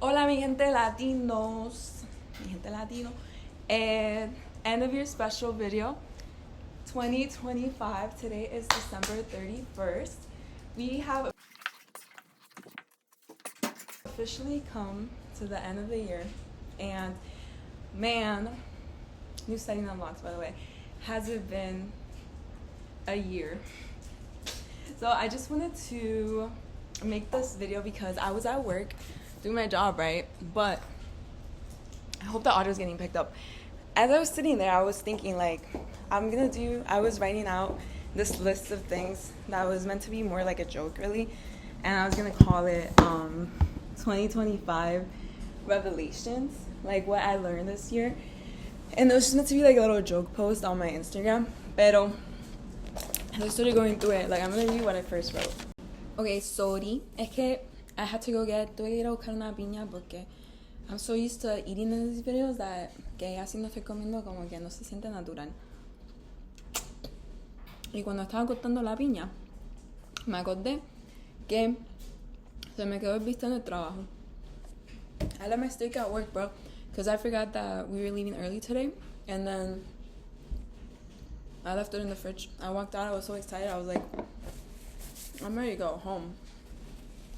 Hola, mi gente latinos, mi gente latino, and end of year special video, 2025. Today is December 31st. We have officially come to the end of the year, and man, new setting unlocked, by the way. Has it been a year? So I just wanted to make this video because I was at work doing my job, right? But I hope the audio is getting picked up. As I was sitting there, I was thinking, like, I was writing out this list of things that was meant to be more like a joke, really. And I was gonna call it 2025 Revelations, like what I learned this year. And it was just meant to be like a little joke post on my Instagram. Pero as I started going through it, like, I'm gonna read what I first wrote. Okay, sorry. Es que I had to go tuve que ir a buscar una piña porque I'm so used to eating in these videos that que así no estoy comiendo como que no se siente natural. Y cuando estaba cortando la piña, me acordé que se me quedó el visto en el trabajo. I left my steak at work, bro, because I forgot that we were leaving early today. And then I left it in the fridge. I walked out. I was so excited. I was like, I'm ready to go home.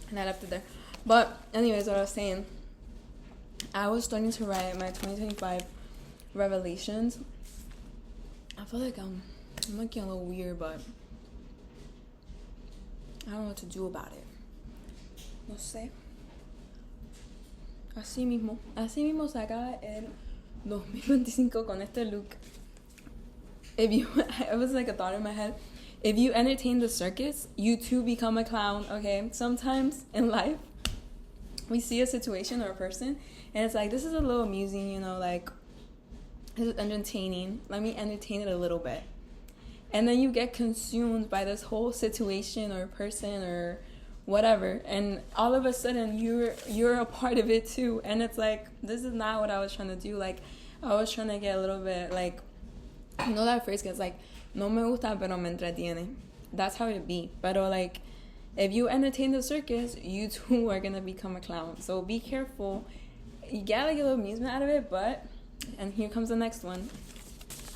And I left it there. But anyways, what I was saying, I was starting to write my 2025 revelations. I feel like I'm looking a little weird, but I don't know what to do about it. No sé. Así mismo se acaba el 2025 con este look. It was like a thought in my head. If you entertain the circus, you too become a clown, okay? Sometimes in life, we see a situation or a person, and it's like, this is a little amusing, you know, like, this is entertaining. Let me entertain it a little bit. And then you get consumed by this whole situation or person or whatever, and all of a sudden you're a part of it too. And it's like, this is not what I was trying to do. Like, I was trying to get a little bit, like, you know that phrase gets like, no me gusta pero me entretiene. That's how it be. Pero like, if you entertain the circus, you too are gonna become a clown. So be careful. You get like a little amusement out of it, but, and here comes the next one.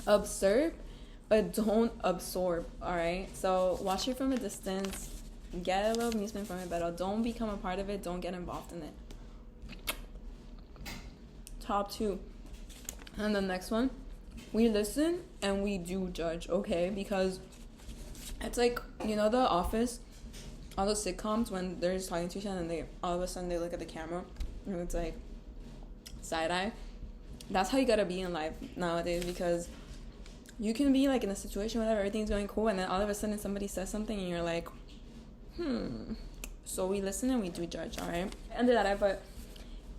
Observe, but don't absorb, alright? So watch it from a distance. Get a little amusement from it, but don't become a part of it. Don't get involved in it. Top 2. And the next one. We listen and we do judge, okay? Because it's like, you know, The Office, all those sitcoms when they're just talking to each other and they all of a sudden they look at the camera and it's like side eye. That's how you gotta be in life nowadays, because you can be like in a situation where everything's going cool and then all of a sudden somebody says something and you're like, So we listen and we do judge, alright? And that I put,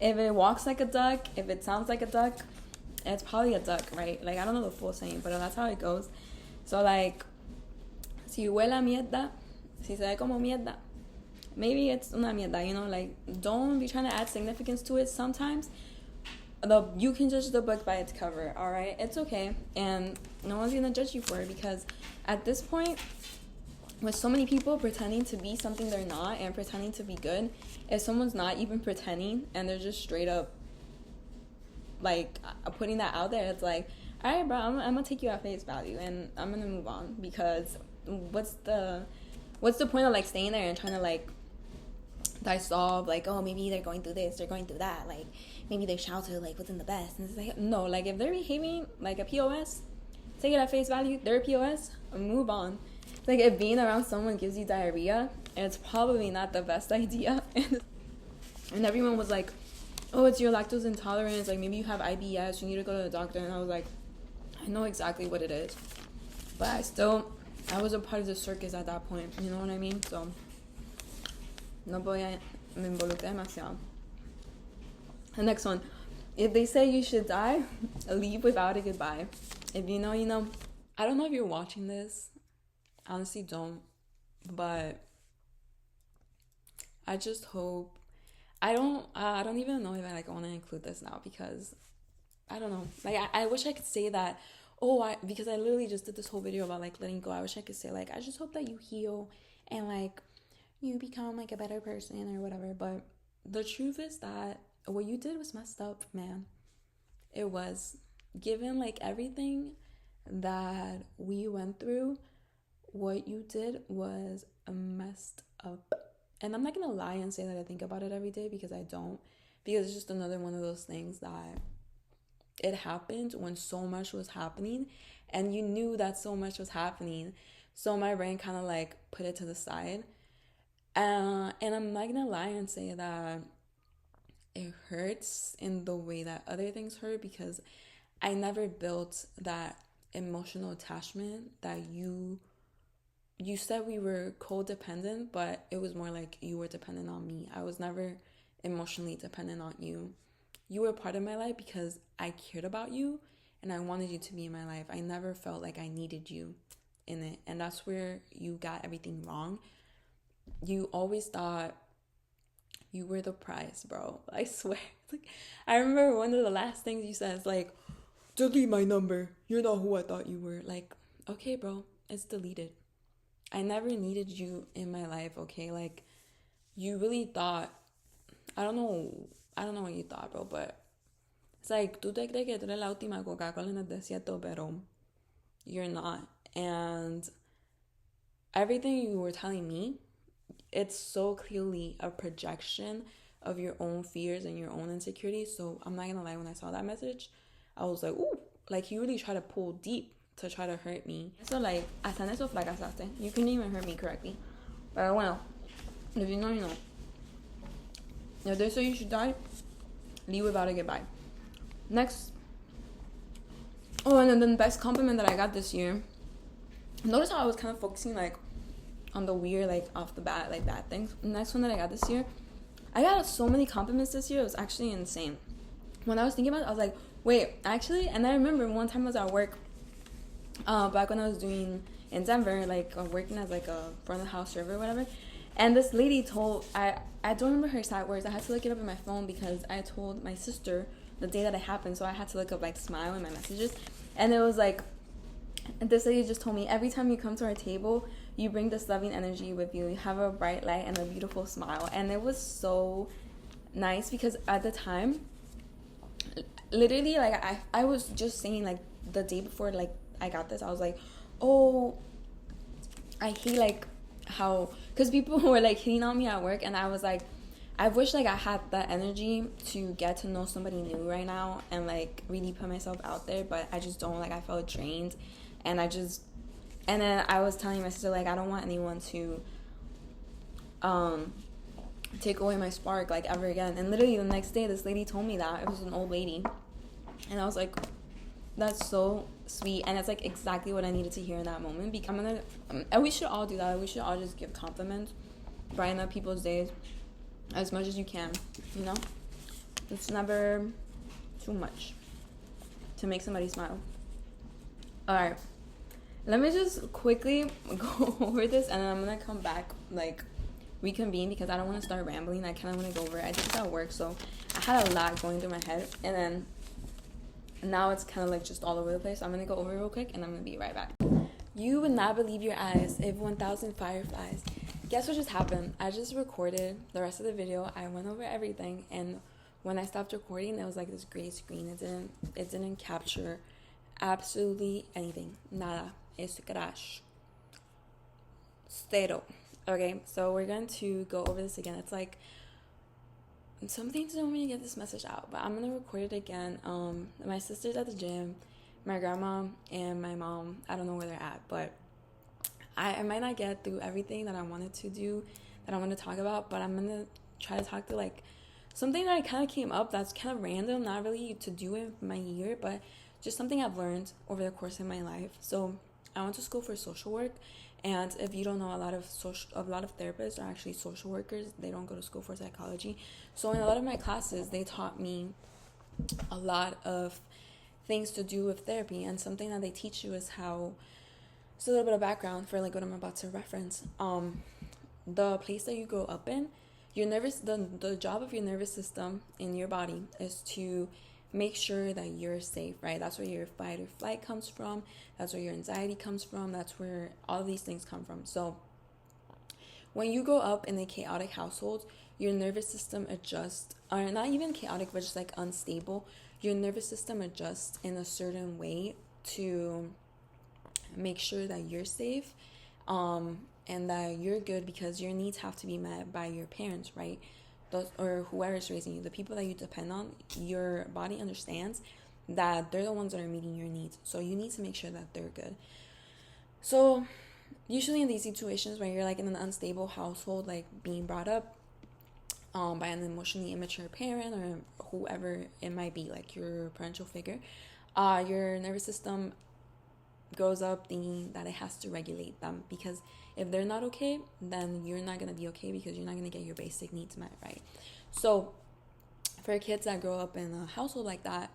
if it walks like a duck, if it sounds like a duck, it's probably a duck, right? Like, I don't know the full saying, but that's how it goes. So, like, si huele a mierda, si se ve como mierda, maybe it's una mierda, you know? Like, don't be trying to add significance to it. Sometimes you can judge the book by its cover, all right? It's okay, and no one's gonna judge you for it, because at this point, with so many people pretending to be something they're not and pretending to be good, if someone's not even pretending and they're just straight up like putting that out there, it's like, all right, bro, I'm gonna take you at face value and I'm gonna move on, because what's the point of like staying there and trying to like solve, like, oh, maybe they're going through this, they're going through that, like maybe they shouted like wasn't the best, and it's like, no, like, if they're behaving like a POS, take it at face value, they're a POS, move on. Like, if being around someone gives you diarrhea, it's probably not the best idea. And everyone was like, oh, it's your lactose intolerance, like maybe you have IBS, you need to go to the doctor. And I was like, I know exactly what it is, but I was a part of the circus at that point, you know what I mean? So no voy a me involucrar demasiado. The next one, if they say you should die, leave without a goodbye. If you know, you know. I don't know if you're watching this, honestly don't, but I just hope, I don't even know if I like want to include this now, because I don't know. Like, I wish I could say that, because I literally just did this whole video about like letting go. I wish I could say like, I just hope that you heal and like you become like a better person or whatever. But the truth is that what you did was messed up, man. It was. Given like everything that we went through, what you did was messed up. And I'm not gonna lie and say that I think about it every day, because I don't. Because it's just another one of those things that it happened when so much was happening, and you knew that so much was happening. So my brain kind of like put it to the side. And I'm not gonna lie and say that it hurts in the way that other things hurt, because I never built that emotional attachment that you said. We were codependent, but it was more like you were dependent on me. I was never emotionally dependent on you. You were part of my life because I cared about you and I wanted you to be in my life. I never felt like I needed you in it. And that's where you got everything wrong. You always thought you were the prize, bro. I swear. Like, I remember one of the last things you said is like, delete my number. You're not who I thought you were. Like, okay, bro, it's deleted. I never needed you in my life, okay? Like, you really thought, I don't know what you thought, bro, but it's like, tú te crees que tú eres la última Coca-Cola en el desierto, pero you're not. And everything you were telling me, it's so clearly a projection of your own fears and your own insecurities. So I'm not gonna lie, when I saw that message, I was like, ooh, like you really try to pull deep to try to hurt me. So like, hasta en eso fracasaste. You couldn't even hurt me correctly. Pero bueno, if you know, you know. If they say you should die, leave without a goodbye. Next. Oh, and then the best compliment that I got this year. Notice how I was kind of focusing like on the weird, like off the bat, like bad things. The next one that I got this year, I got so many compliments this year. It was actually insane. When I was thinking about it, I was like, wait, actually, and I remember one time I was at work, back when I was doing in Denver, like working as like a front of the house server or whatever. And this lady told, I don't remember her exact words. I had to look it up in my phone because I told my sister the day that it happened. So I had to look up like smile in my messages. And it was like, this lady just told me, every time you come to our table, you bring this loving energy with you. You have a bright light and a beautiful smile. And it was so nice because at the time, literally, like I was just saying like the day before, like I got this, I was like, oh, I hate like how, because people were like hitting on me at work, and I was like, I wish like I had that energy to get to know somebody new right now and like really put myself out there, but I just don't. Like I felt drained, and then I was telling my sister like I don't want anyone to take away my spark like ever again. And literally the next day this lady told me that. It was an old lady, and I was like, that's so sweet, and it's like exactly what I needed to hear in that moment. Because and we should all do that. We should all just give compliments, brighten up people's days as much as you can, you know. It's never too much to make somebody smile. All right, let me just quickly go over this, and then I'm gonna come back, like reconvene, because I don't want to start rambling. I kind of want to go over it. I did this at work, so I had a lot going through my head, and then now it's kind of like just all over the place. I'm gonna go over it real quick, and I'm gonna be right back. You would not believe your eyes if 1,000 fireflies. Guess what just happened? I just recorded the rest of the video. I went over everything, and when I stopped recording, it was like this gray screen. It didn't capture absolutely anything. Nada. Es crash. Cero. Okay, so we're going to go over this again. It's like some things don't want me to get this message out, but I'm gonna record it again. My sister's at the gym, my grandma and my mom, I don't know where they're at, but I might not get through everything that I wanted to do, that I want to talk about, but I'm gonna try to talk to like something that kind of came up that's kind of random, not really to do with my year, but just something I've learned over the course of my life. So I went to school for social work, and if you don't know, a lot of therapists are actually social workers. They don't go to school for psychology. So in a lot of my classes, they taught me a lot of things to do with therapy, and something that they teach you is how, just a little bit of background for like what I'm about to reference. The place that you grow up in, the job of your nervous system in your body is to make sure that you're safe, right? That's where your fight or flight comes from. That's where your anxiety comes from. That's where all these things come from. So when you grow up in a chaotic household, your nervous system adjusts, or not even chaotic, but just like unstable. Your nervous system adjusts in a certain way to make sure that you're safe, and that you're good, because your needs have to be met by your parents, right? Those, or whoever is raising you, the people that you depend on. Your body understands that they're the ones that are meeting your needs, so you need to make sure that they're good. So usually in these situations where you're like in an unstable household, like being brought up by an emotionally immature parent or whoever it might be, like your parental figure, your nervous system grows up thinking that it has to regulate them, because if they're not okay, then you're not going to be okay, because you're not going to get your basic needs met, right? So for kids that grow up in a household like that,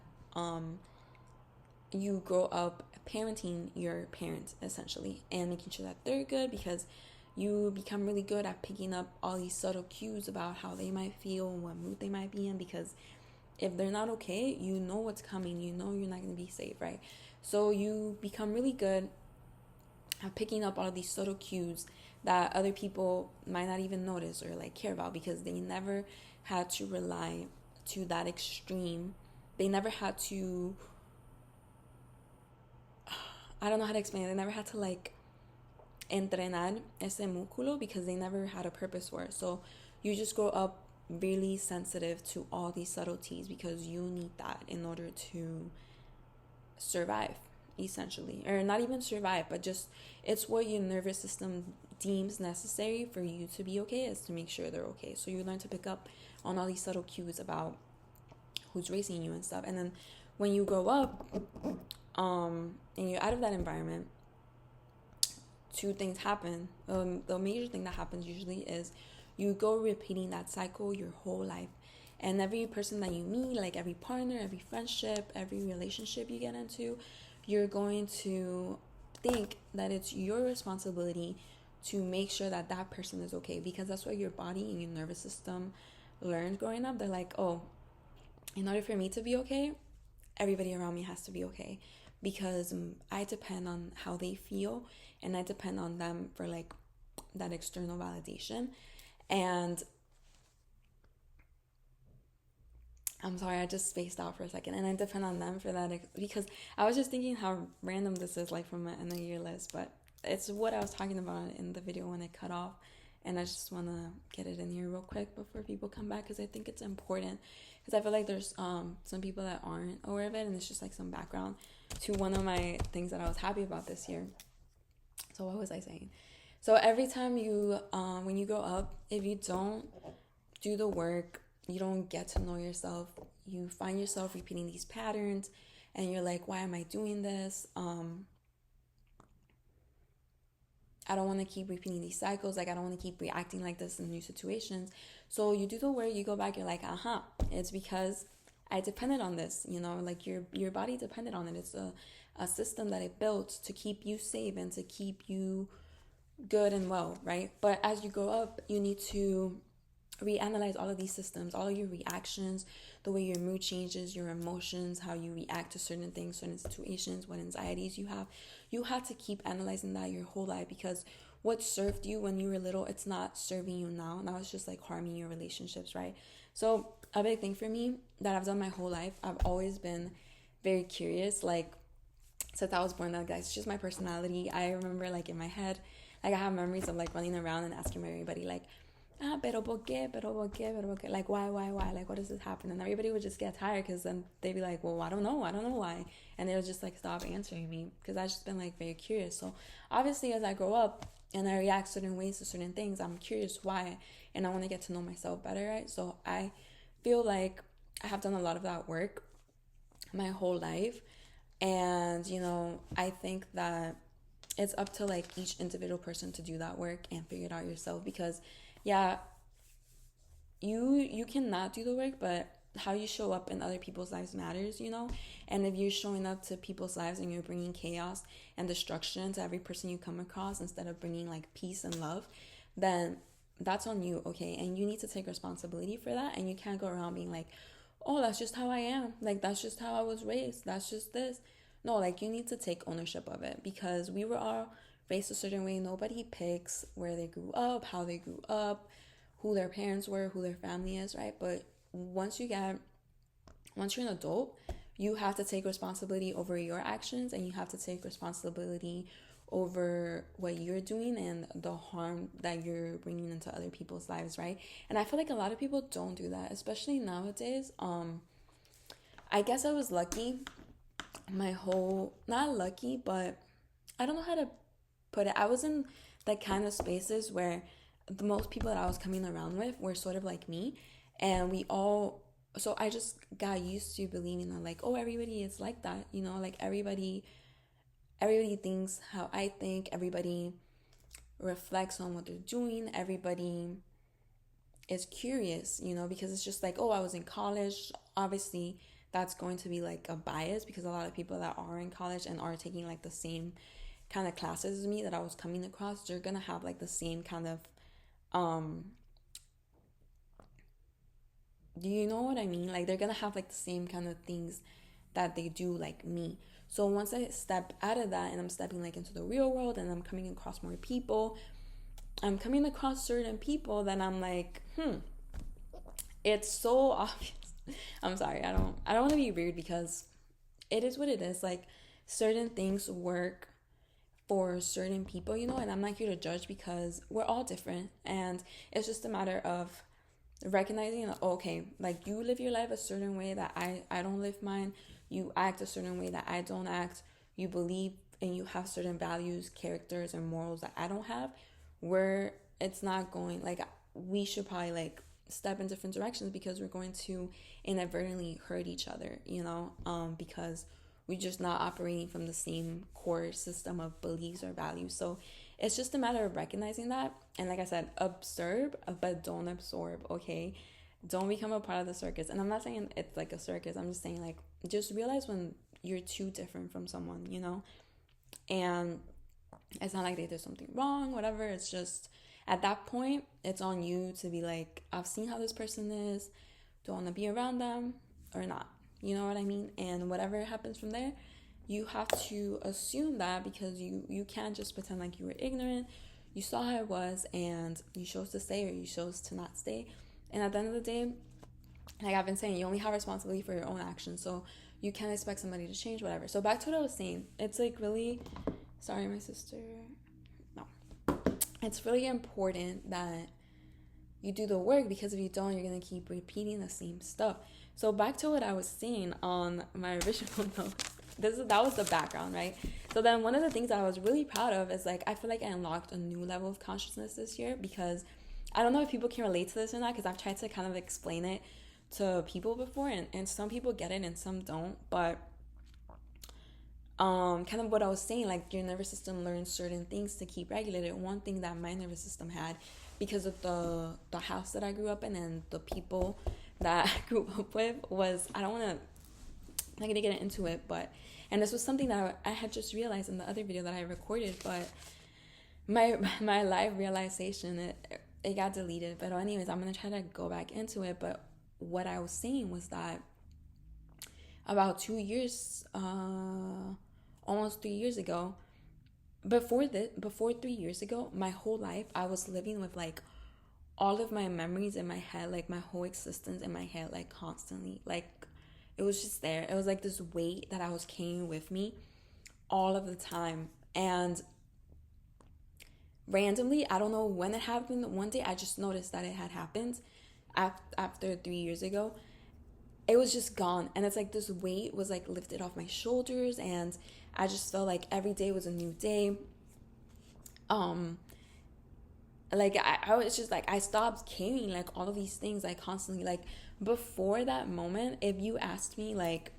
you grow up parenting your parents essentially, and making sure that they're good, because you become really good at picking up all these subtle cues about how they might feel and what mood they might be in, because if they're not okay, you know what's coming, you know you're not going to be safe, right? So you become really good at picking up all of these subtle cues that other people might not even notice or like care about, because they never had to rely to that extreme. They never had to, I don't know how to explain it. They never had to like entrenar ese músculo, because they never had a purpose for it. So you just grow up really sensitive to all these subtleties, because you need that in order to survive, essentially. Or not even survive, but just it's what your nervous system deems necessary for you to be okay, is to make sure they're okay. So you learn to pick up on all these subtle cues about who's raising you and stuff. And then when you grow up, and you're out of that environment, two things happen. The major thing that happens usually is you go repeating that cycle your whole life. And every person that you meet, like every partner, every friendship, every relationship you get into, you're going to think that it's your responsibility to make sure that that person is okay, because that's what your body and your nervous system learned growing up. They're like, oh, in order for me to be okay, everybody around me has to be okay, because I depend on how they feel, and I depend on them for like that external validation. And I'm sorry, I just spaced out for a second. And I depend on them for that, because I was just thinking how random this is, like from my end of year list, but it's what I was talking about in the video when it cut off. And I just want to get it in here real quick before people come back, because I think it's important, because I feel like there's some people that aren't aware of it, and it's just like some background to one of my things that I was happy about this year. So what was I saying? So every time you, when you grow up, if you don't do the work, you don't get to know yourself, you find yourself repeating these patterns, and you're like, why am I doing this? I don't want to keep repeating these cycles. Like, I don't want to keep reacting like this in new situations. So you do the work, you go back, you're like, it's because I depended on this, you know, like your body depended on it. It's a system that it built to keep you safe and to keep you good and well, right? But as you grow up, you need to reanalyze all of these systems, all of your reactions, the way your mood changes, your emotions, how you react to certain things, certain situations, what anxieties you have. You have to keep analyzing that your whole life, because what served you when you were little, it's not serving you now. Now it's just like harming your relationships, right? So a big thing for me that I've done my whole life, I've always been very curious. Like, since I was born, that guys, it's just my personality. I remember like in my head, like I have memories of like running around and asking everybody like, pero por qué, like why, like what does this happen? And everybody would just get tired, because then they'd be like, well, I don't know why, and they would just like stop answering me, because I've just been like very curious. So obviously as I grow up and I react certain ways to certain things, I'm curious why, and I want to get to know myself better, right? So I feel like I have done a lot of that work my whole life, and you know, I think that it's up to like each individual person to do that work and figure it out yourself, because yeah, you cannot do the work, but how you show up in other people's lives matters, you know? And if you're showing up to people's lives and you're bringing chaos and destruction to every person you come across instead of bringing like peace and love, then that's on you, okay? And you need to take responsibility for that, and you can't go around being like, oh, that's just how I am, like that's just how I was raised, that's just this. No, like you need to take ownership of it, because we were all raised a certain way. Nobody picks where they grew up, how they grew up, who their parents were, who their family is, right? But once you're an adult, you have to take responsibility over your actions, and you have to take responsibility over what you're doing and the harm that you're bringing into other people's lives, right? And I feel like a lot of people don't do that, especially nowadays. I guess I was lucky not lucky, but I don't know how to put it. I was in the kind of spaces where the most people that I was coming around with were sort of like me, and so I just got used to believing that, like, oh, everybody is like that, like everybody thinks how I think, everybody reflects on what they're doing, everybody is curious, because it's just like, oh, I was in college. Obviously that's going to be like a bias, because a lot of people that are in college and are taking like the same kind of classes as me that I was coming across, they're gonna have like the same kind of do you know what I mean? Like, they're gonna have like the same kind of things that they do like me. So once I step out of that and I'm stepping like into the real world and I'm coming across more people, I'm coming across certain people that I'm like, it's so obvious. I'm sorry, I don't want to be rude, because it is what it is. Like, certain things work for certain people, and I'm not here to judge, because we're all different, and it's just a matter of recognizing that, okay, like, you live your life a certain way that I don't live mine. You act a certain way that I don't act. You believe and you have certain values, characters, and morals that I don't have, where it's not going, like, we should probably like step in different directions, because we're going to inadvertently hurt each other, because we're just not operating from the same core system of beliefs or values. So it's just a matter of recognizing that. And like I said, observe, but don't absorb, okay? Don't become a part of the circus. And I'm not saying it's like a circus. I'm just saying, like, just realize when you're too different from someone, And it's not like they did something wrong, whatever. It's just, at that point, it's on you to be like, I've seen how this person is. Do I want to be around them or not? You know what I mean? And whatever happens from there, you have to assume that, because you can't just pretend like you were ignorant. You saw how it was and you chose to stay, or you chose to not stay. And at the end of the day, like I've been saying, you only have responsibility for your own actions. So you can't expect somebody to change, whatever. So back to what I was saying. It's like really, sorry, my sister. No. It's really important that you do the work, because if you don't, you're going to keep repeating the same stuff. So back to what I was saying on my original note. That was the background, right? So then one of the things that I was really proud of is, like, I feel like I unlocked a new level of consciousness this year, because I don't know if people can relate to this or not, because I've tried to kind of explain it to people before, and some people get it and some don't. But kind of what I was saying, like, your nervous system learns certain things to keep regulated. One thing that my nervous system had, because of the house that I grew up in and the people that I grew up with, was, I'm not gonna get into it, but, and this was something that I had just realized in the other video that I recorded, but my live realization, it got deleted. But anyways, I'm gonna try to go back into it. But what I was saying was that about 2 years, almost 3 years ago, before 3 years ago, my whole life I was living with, like, all of my memories in my head, like my whole existence in my head, like, constantly. Like, it was just there. It was like this weight that I was carrying with me all of the time. And randomly, I don't know when it happened, one day I just noticed that it had happened after 3 years ago. It was just gone, and it's like this weight was like lifted off my shoulders, and I just felt like every day was a new day. Like, I was just like, I stopped carrying like all of these things, like, constantly. Like, before that moment, if you asked me, like,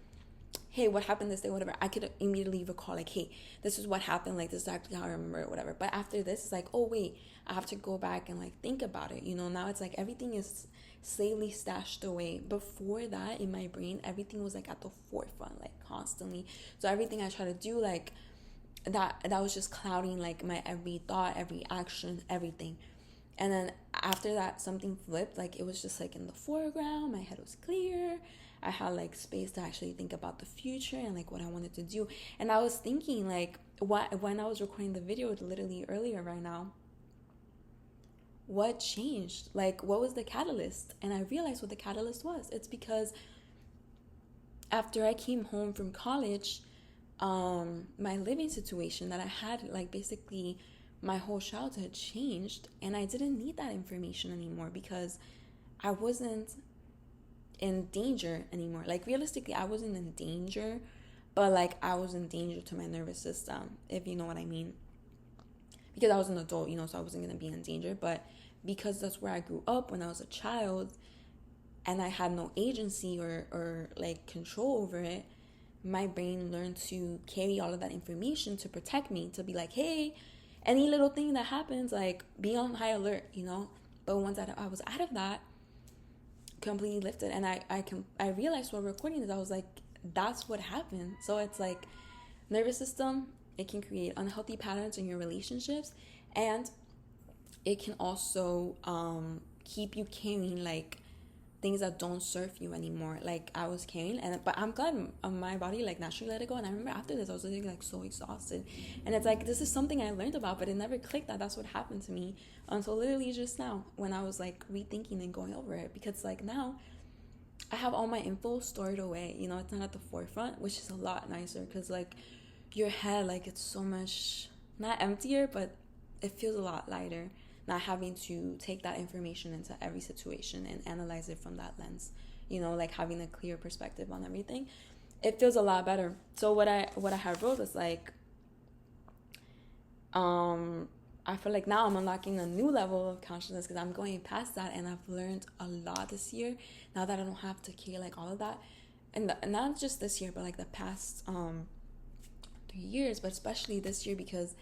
hey, what happened this day, whatever, I could immediately recall, like, hey, this is what happened, like, this is actually how I remember it, whatever. But after this, it's like, oh wait, I have to go back and like think about it, now it's like everything is safely stashed away. Before that, in my brain, everything was like at the forefront, like, constantly. So everything I try to do, like, that was just clouding like my every thought, every action, everything. And then after that, something flipped. Like, it was just like in the foreground. My head was clear. I had like space to actually think about the future and like what I wanted to do. And I was thinking, like, when I was recording the video, literally earlier right now, what changed? Like, what was the catalyst? And I realized what the catalyst was. It's because after I came home from college, my living situation that I had, like, basically my whole childhood changed, and I didn't need that information anymore because I wasn't in danger anymore. Like, realistically, I wasn't in danger, but like I was in danger to my nervous system, if you know what I mean. Because I was an adult, so I wasn't going to be in danger, but because that's where I grew up when I was a child and I had no agency or like control over it, my brain learned to carry all of that information to protect me, to be like, hey, any little thing that happens, like, be on high alert, But once I was out of that, completely lifted, and I realized while recording this, I was like, that's what happened. So it's like, nervous system, it can create unhealthy patterns in your relationships, and it can also keep you carrying like things that don't serve you anymore. Like I was carrying, but I'm glad my body like naturally let it go. And I remember after this, I was really like so exhausted, and it's like, this is something I learned about, but it never clicked that that's what happened to me until literally just now when I was like rethinking and going over it. Because like now I have all my info stored away, it's not at the forefront, which is a lot nicer, because like your head, like, it's so much not emptier, but it feels a lot lighter not having to take that information into every situation and analyze it from that lens, like having a clear perspective on everything. It feels a lot better. So what I had wrote was like, I feel like now I'm unlocking a new level of consciousness because I'm going past that, and I've learned a lot this year now that I don't have to carry like all of that, and not just this year, but like the past 3 years, but especially this year, because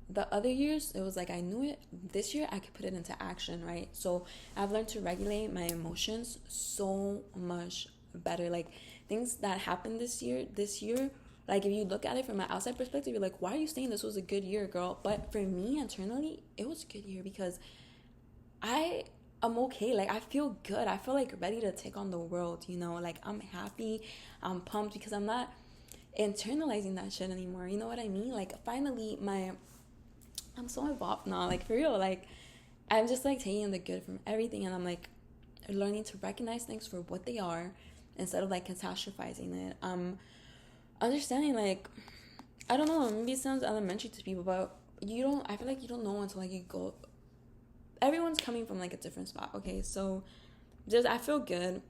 the other years it was like I knew it. This year I could put it into action, right? So I've learned to regulate my emotions so much better. Like things that happened this year, like if you look at it from an outside perspective, you're like, why are you saying this was a good year, girl? But for me internally, it was a good year because I'm okay. Like I feel good. I feel like ready to take on the world, like I'm happy, I'm pumped because I'm not internalizing that shit anymore. You know what I mean? Like finally I'm so involved now, like for real. Like I'm just like taking the good from everything, and I'm like learning to recognize things for what they are instead of like catastrophizing it. Understanding, like, I don't know, maybe it sounds elementary to people, but I feel like you don't know until like you go. Everyone's coming from like a different spot, okay? So I feel good.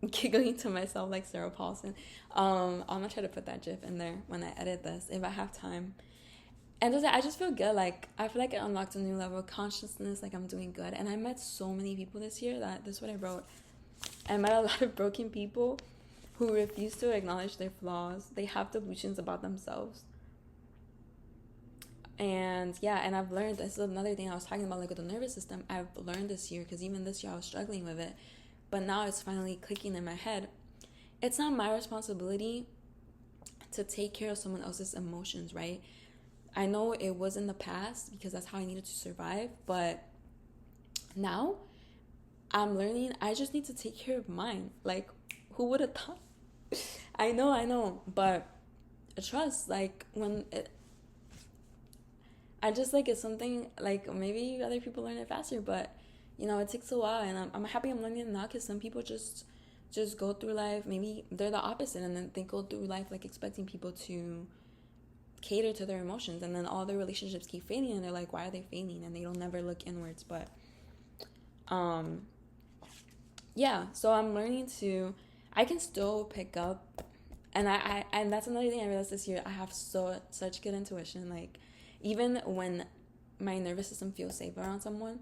Giggling to myself like Sarah Paulson. I'm gonna try to put that gif in there when I edit this if I have time. And I just feel good. Like I feel like it unlocked a new level of consciousness. Like I'm doing good, and I met so many people this year this is what I wrote. I met a lot of broken people who refuse to acknowledge their flaws. They have delusions about themselves. And yeah, and I've learned, this is another thing I was talking about, like with the nervous system. I've learned this year, because even this year I was struggling with it, but now it's finally clicking in my head. It's not my responsibility to take care of someone else's emotions, right? I know it was in the past because that's how I needed to survive, but now I'm learning I just need to take care of mine. Like, who would have thought? I know, but trust, like, I just, like, it's something, like, maybe other people learn it faster, but, it takes a while, and I'm happy I'm learning it now, because some people just go through life, maybe they're the opposite, and then they go through life, like, expecting people to cater to their emotions, and then all their relationships keep failing, and they're like, why are they failing? And they don't never look inwards. But yeah, so I'm learning I can still pick up, and and that's another thing I realized this year. I have such good intuition. Like even when my nervous system feels safe around someone,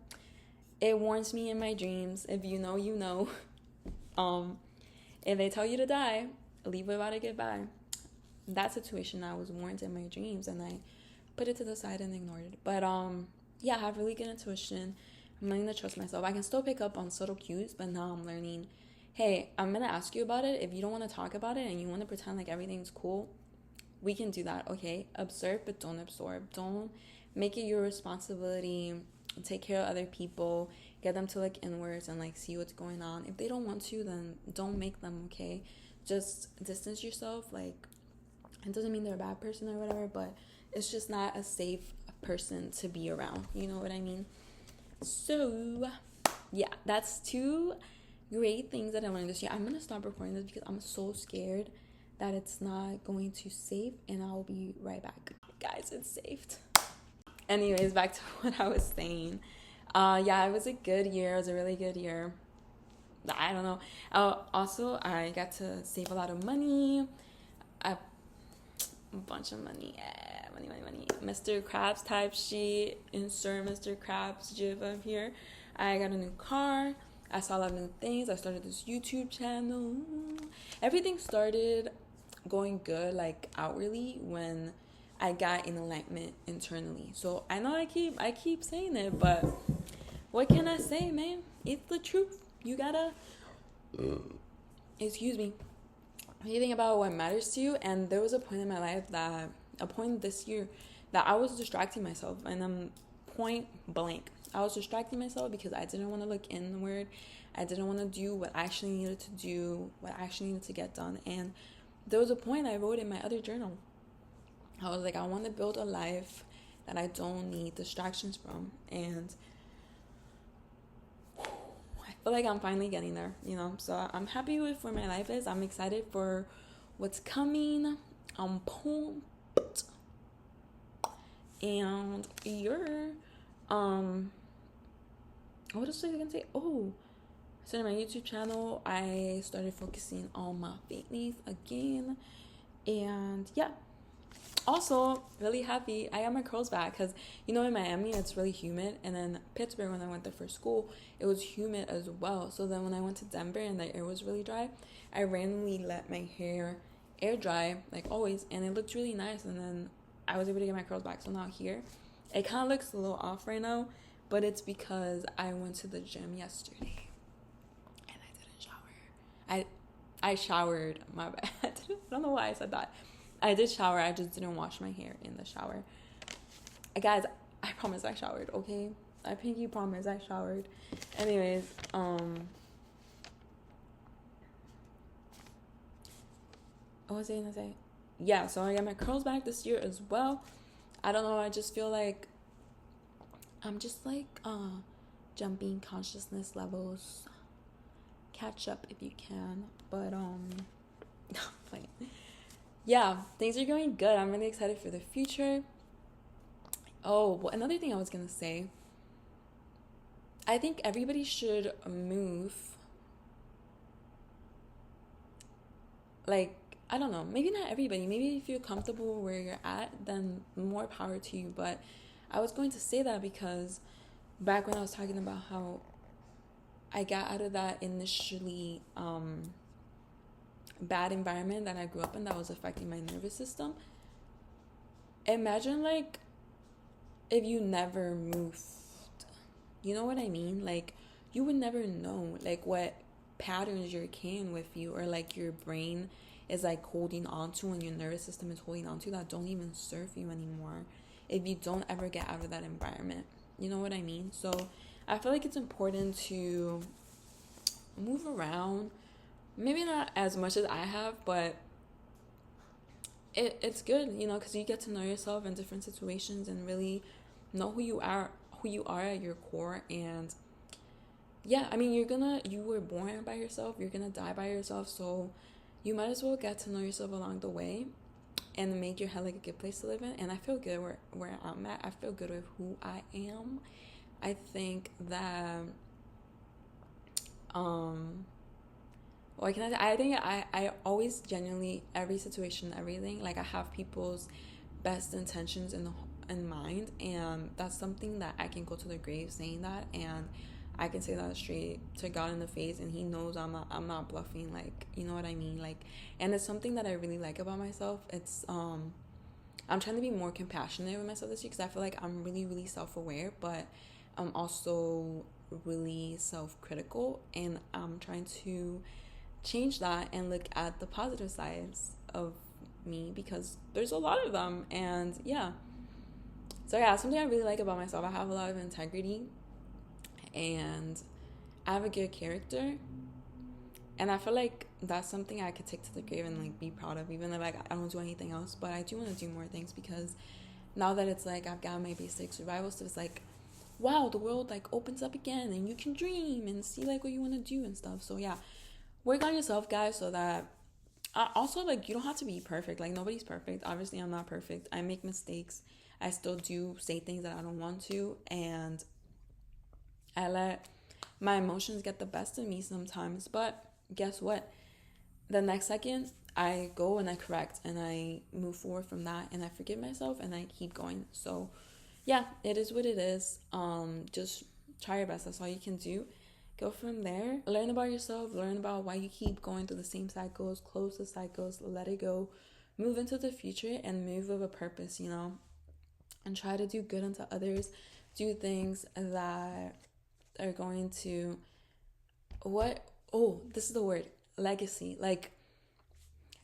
it warns me in my dreams. If you know, you know. If they tell you to die, leave without a goodbye. That situation, I was warned in my dreams, and I put it to the side and ignored it. But yeah, I have really good intuition. I'm learning to trust myself. I can still pick up on subtle cues, but now I'm learning, hey, I'm gonna ask you about it. If you don't want to talk about it and you want to pretend like everything's cool, we can do that, okay? Observe, but don't absorb. Don't make it your responsibility. Take care of other people. Get them to look inwards and like see what's going on. If they don't want to, then don't make them, okay? Just distance yourself. Like, it doesn't mean they're a bad person or whatever, but it's just not a safe person to be around. You know what I mean? So yeah, that's 2 great things that I learned this year. I'm gonna stop recording this because I'm so scared that it's not going to save, and I'll be right back. Guys, it's saved. Anyways, back to what I was saying. Yeah, it was a good year. It was a really good year. I don't know. Also, I got to save a lot of money. A bunch of money. Yeah, money. Mr. Krabs type shit. Insert Mr. Krabs gif up here. I got a new car. I saw a lot of new things. I started this YouTube channel. Everything started going good, like outwardly, when I got in alignment internally. So I know I keep saying it, but what can I say, man? It's the truth. You gotta excuse me. You think about what matters to you, and there was a point in my life a point this year that I was distracting myself, and I'm point blank. I was distracting myself because I didn't want to look inward. I didn't want to do what I actually needed to do, what I actually needed to get done. And there was a point I wrote in my other journal. I was like, I want to build a life that I don't need distractions from. And I feel like I'm finally getting there, So I'm happy with where my life is. I'm excited for what's coming. I'm pumped. And you're what else was I gonna say? Oh, so in my YouTube channel, I started focusing on my fitness again. And yeah, also really happy I got my curls back, because in Miami it's really humid, and then Pittsburgh, when I went there for school, it was humid as well. So then when I went to Denver and the air was really dry, I randomly let my hair air dry like always, and it looked really nice. And then I was able to get my curls back. So now here it kind of looks a little off right now, but it's because I went to the gym yesterday and I didn't shower. I showered, my bad. I don't know why I said that. I did shower, I just didn't wash my hair in the shower. Guys, I promise I showered, okay? I pinky promise I showered. Anyways, what was I gonna say? Yeah, so I got my curls back this year as well. I don't know, I just feel like I'm just like jumping consciousness levels. Catch up if you can. But playing. Yeah, things are going good. I'm really excited for the future. Oh, well, another thing I was gonna say, I think everybody should move. Like, I don't know, maybe not everybody. Maybe if you're comfortable where you're at, then more power to you. But I was going to say that because back when I was talking about how I got out of that initially bad environment that I grew up in that was affecting my nervous system, imagine like if you never moved. You know what I mean? Like, you would never know like what patterns you're carrying with you, or like your brain is like holding on to, and your nervous system is holding on to, that don't even serve you anymore if you don't ever get out of that environment. You know what I mean? So I feel like it's important to move around. Maybe not as much as I have, but it's good, because you get to know yourself in different situations and really know who you are at your core. And yeah, I mean, you were born by yourself, you're gonna die by yourself, so you might as well get to know yourself along the way and make your head like a good place to live in. And I feel good where I'm at. I feel good with who I am. I think that what can I say? I think I always genuinely, every situation, everything, like I have people's best intentions in mind, and that's something that I can go to the grave saying that, and I can say that straight to God in the face, and he knows I'm not bluffing, like, you know what I mean? Like, and it's something that I really like about myself. It's I'm trying to be more compassionate with myself this year, because I feel like I'm really, really self-aware, but I'm also really self-critical, and I'm trying to change that and look at the positive sides of me, because there's a lot of them. And yeah, so yeah, something I really like about myself, I have a lot of integrity, and I have a good character, and I feel like that's something I could take to the grave and like be proud of, even if like I don't do anything else. But I do want to do more things, because now that it's like I've got my basic survival stuff, it's like wow, the world like opens up again and you can dream and see like what you want to do and stuff. So yeah, work on yourself, guys, so that also like you don't have to be perfect. Like nobody's perfect. Obviously I'm not perfect. I make mistakes. I still do say things that I don't want to, and I let my emotions get the best of me sometimes. But guess what, the next second I go and I correct and I move forward from that, and I forgive myself and I keep going. So yeah, it is what it is. Just try your best. That's all you can do. Go from there. Learn about yourself. Learn about why you keep going through the same cycles. Close the cycles. Let it go. Move into the future and move with a purpose, you know. And try to do good unto others. Do things that are going to this is the word, legacy. Like,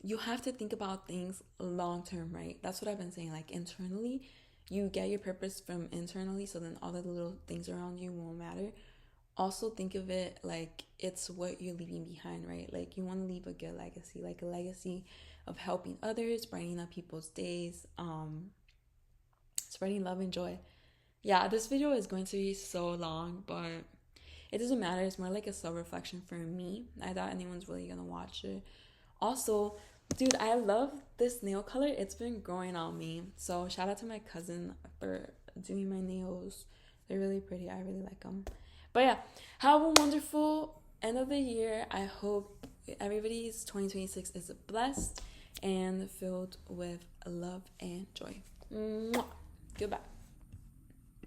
you have to think about things long term, right? That's what I've been saying. Like, internally, you get your purpose from internally, so then all the little things around you won't matter. Also think of it like it's what you're leaving behind, right? Like, you want to leave a good legacy, like a legacy of helping others, brightening up people's days, spreading love and joy. Yeah, this video is going to be so long, but it doesn't matter. It's more like a self-reflection for me. I doubt anyone's really gonna watch it. Also, dude, I love this nail color. It's been growing on me. So shout out to my cousin for doing my nails. They're really pretty. I really like them. But yeah, have a wonderful end of the year. I hope everybody's 2026 is blessed and filled with love and joy. Mwah. Goodbye.